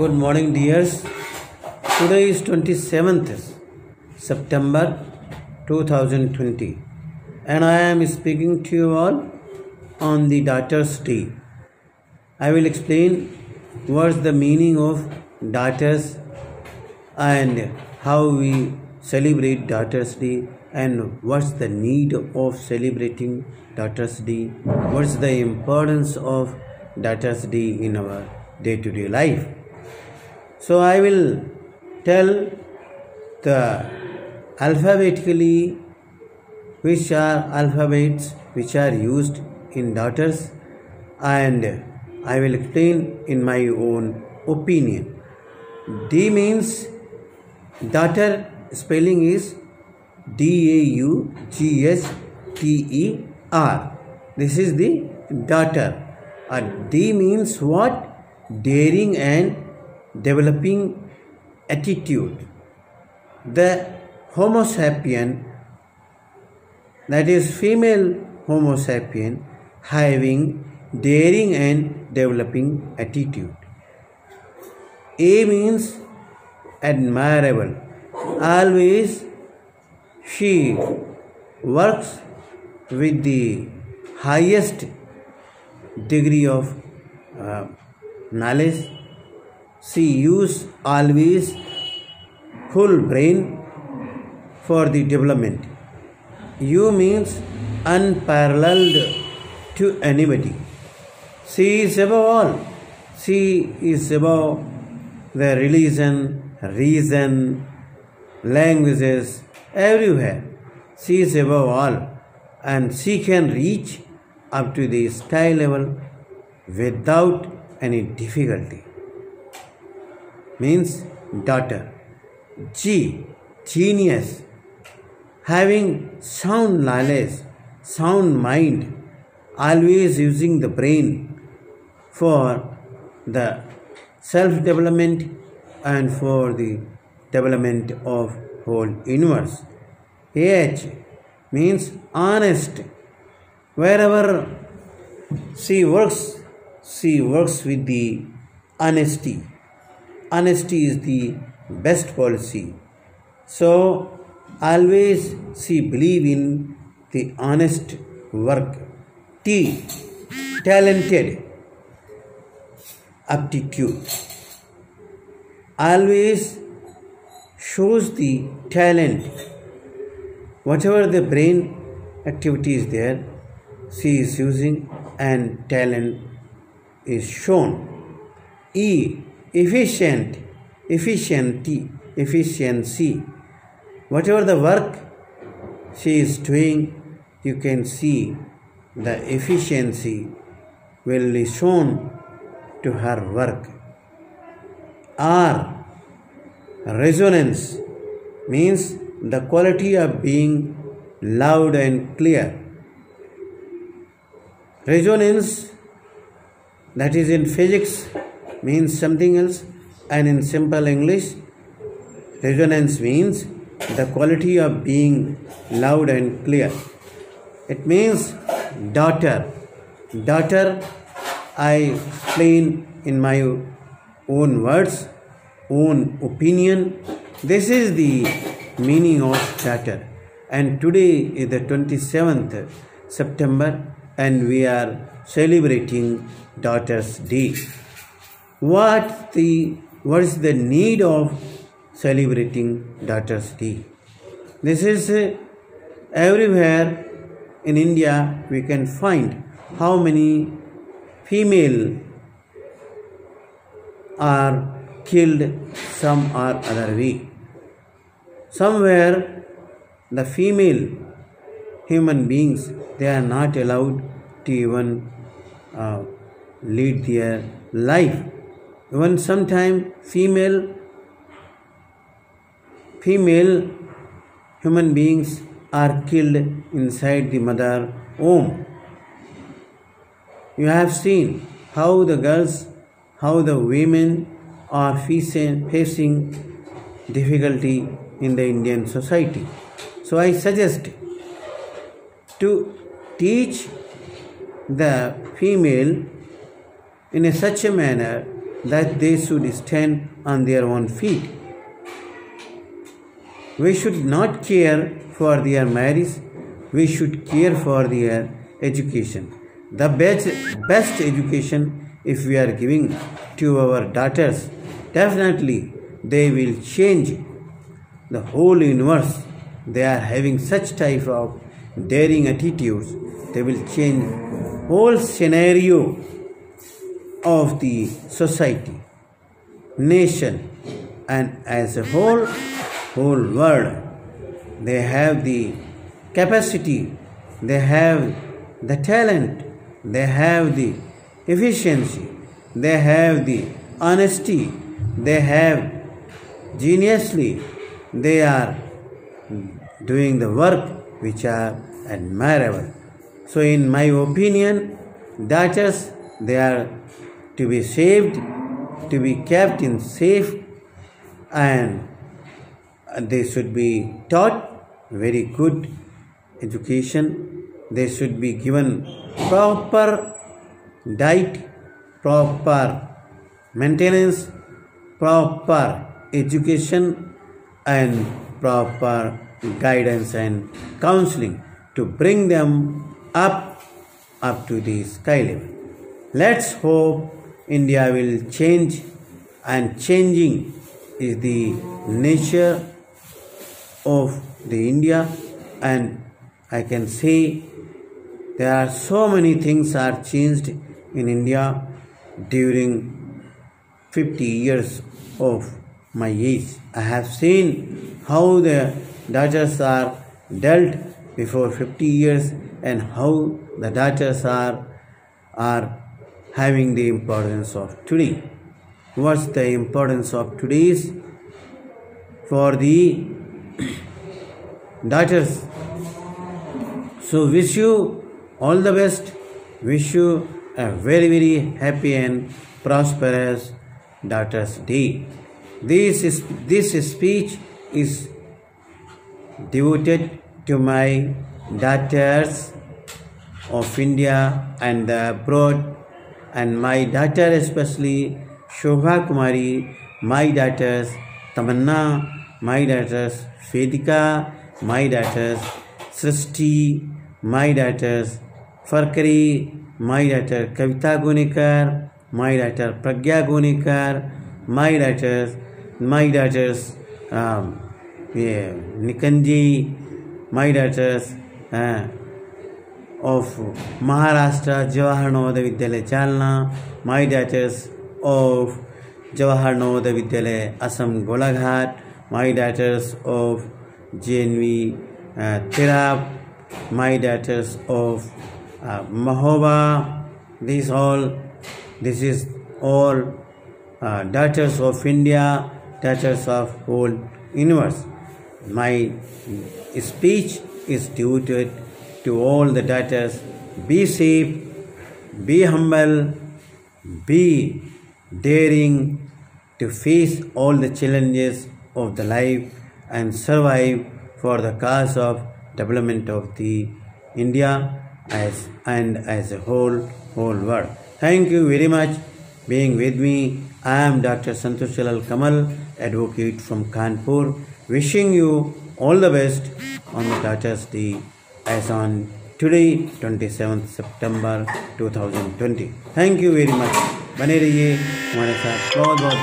Good morning, dears. Today is 27th September 2020 and I am speaking to you all on the Daughters' Day. I will explain what's the meaning of Daughters and how we celebrate Daughters' Day and what's the need of celebrating Daughters' Day, what's the importance of Daughters' Day in our day-to-day life. So I will tell the alphabetically which are alphabets which are used in daughters, and I will explain in my own opinion. D means daughter, spelling is D-A-U-G-H-T-E-R. This is the daughter. D means what? Daring and developing attitude. The Homo sapien, that is female Homo sapien, having daring and developing attitude. A means admirable. Always she works with the highest degree of knowledge. She uses always full brain for the development. U means unparalleled to anybody. She is above all. She is above the religion, reason, languages, everywhere. She is above all, and she can reach up to the sky level without any difficulty. Means daughter. G, genius, having sound knowledge, sound mind, always using the brain for the self-development and for the development of whole universe. H means honest. Wherever she works with the honesty. Honesty is the best policy. So always she believe in the honest work. T, talented, aptitude. Always shows the talent. Whatever the brain activity is there, she is using and talent is shown. E, efficient, efficiency. Whatever the work she is doing, you can see the efficiency will be shown to her work. R, resonance, means the quality of being loud and clear. Resonance, that is in physics, means something else, and in simple English, resonance means the quality of being loud and clear. It means daughter. Daughter, I explain in my own words, own opinion. This is the meaning of daughter. And today is the 27th September and we are celebrating Daughters' Day. What is the need of celebrating Daughters' Day? This is everywhere in India we can find how many female are killed some or other way. Somewhere the female human beings, they are not allowed to even lead their life. Even sometimes female human beings are killed inside the mother womb. You have seen how the girls, how the women are facing difficulty in the Indian society. So I suggest to teach the female in such a manner that they should stand on their own feet. We should not care for their marriage, we should care for their education. The best education, if we are giving to our daughters, definitely they will change the whole universe. They are having such type of daring attitudes, they will change whole scenario of the society, nation, and as a whole world. They have the capacity, they have the talent, they have the efficiency, they have the honesty, they have geniusly, they are doing the work which are admirable. So in my opinion, daughters, they are to be saved, to be kept in safe, and they should be taught very good education. They should be given proper diet, proper maintenance, proper education, and proper guidance and counseling to bring them up to the sky level. Let's hope India will change, and changing is the nature of the India, and I can say there are so many things are changed in India during 50 years of my age. I have seen how the daughters are dealt before 50 years and how the daughters are having the importance of today. What's the importance of today's for the daughters? So wish you all the best, wish you a very very happy and prosperous Daughters Day. This speech is devoted to my daughters of India and abroad, and my daughter especially Shobha Kumari, my daughters Tamanna, my daughters Vedika, my daughters Srishti, my daughters Farkari, my daughter Kavita Gonikar, my daughter Pragya Gonikar, my daughters Nikanji, my daughters of Maharashtra Jawahar Navodaya Vidyalaya Jalna, my daughters of Jawahar Navodaya Vidyalaya Assam Golaghat, my daughters of JNV Tirap, my daughters of Mahoba. This is all daughters of India, daughters of whole universe. My speech is devoted to all the daughters. Be safe, be humble, be daring to face all the challenges of the life and survive for the cause of development of the India as a whole world. Thank you very much being with me. I am Dr. Santosh Jalal Kamal, advocate from Kanpur, wishing you all the best on the Daughters Day as on today 27th September 2020. Thank you very much. बने रहिए हमारे साथ बहुत बहुत